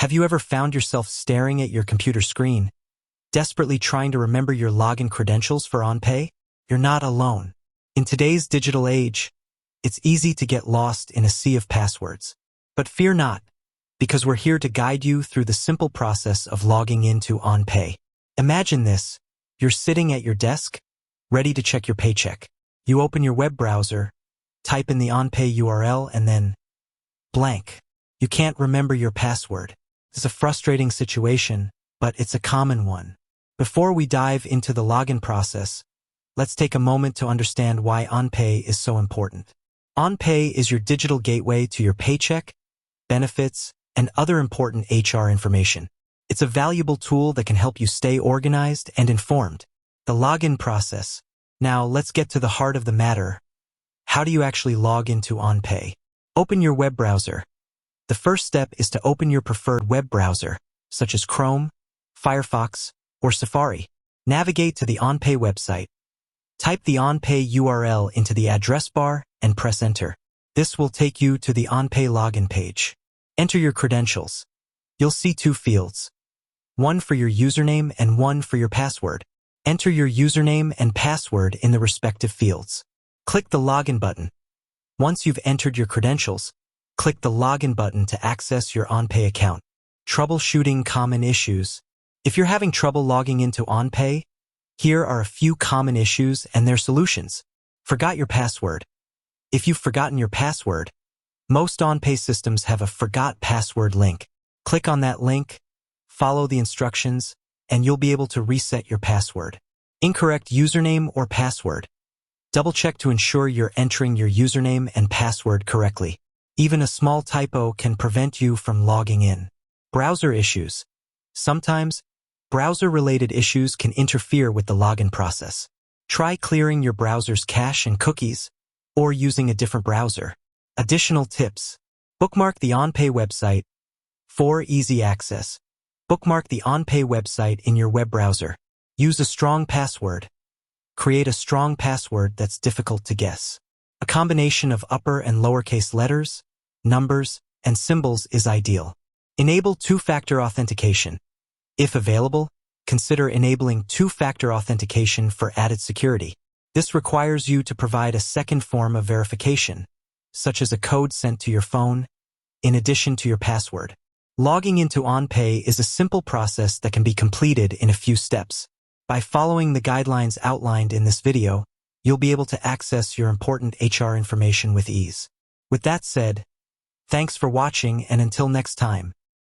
Have you ever found yourself staring at your computer screen, desperately trying to remember your login credentials for OnPay? You're not alone. In today's digital age, it's easy to get lost in a sea of passwords. But fear not, because we're here to guide you through the simple process of logging into OnPay. Imagine this. You're sitting at your desk, ready to check your paycheck. You open your web browser, type in the OnPay URL, and then blank. You can't remember your password. It's a frustrating situation, but it's a common one. Before we dive into the login process, let's take a moment to understand why OnPay is so important. OnPay is your digital gateway to your paycheck, benefits, and other important HR information. It's a valuable tool that can help you stay organized and informed. The login process. Now, let's get to the heart of the matter. How do you actually log into OnPay? Open your web browser. The first step is to open your preferred web browser, such as Chrome, Firefox, or Safari. Navigate to the OnPay website. Type the OnPay URL into the address bar and press enter. This will take you to the OnPay login page. Enter your credentials. You'll see two fields, one for your username and one for your password. Enter your username and password in the respective fields. Click the login button. Once you've entered your credentials, click the login button to access your OnPay account. Troubleshooting common issues. If you're having trouble logging into OnPay, here are a few common issues and their solutions. Forgot your password. If you've forgotten your password, most OnPay systems have a forgot password link. Click on that link, follow the instructions, and you'll be able to reset your password. Incorrect username or password. Double-check to ensure you're entering your username and password correctly. Even a small typo can prevent you from logging in. Browser issues. Sometimes, browser-related issues can interfere with the login process. Try clearing your browser's cache and cookies, or using a different browser. Additional tips. Bookmark the OnPay website. For easy access, bookmark the OnPay website in your web browser. Use a strong password. Create a strong password that's difficult to guess. A combination of upper and lowercase letters, numbers, and symbols is ideal. Enable two-factor authentication. If available, consider enabling two-factor authentication for added security. This requires you to provide a second form of verification, such as a code sent to your phone, in addition to your password. Logging into OnPay is a simple process that can be completed in a few steps. By following the guidelines outlined in this video, you'll be able to access your important HR information with ease. With that said, thanks for watching, and until next time.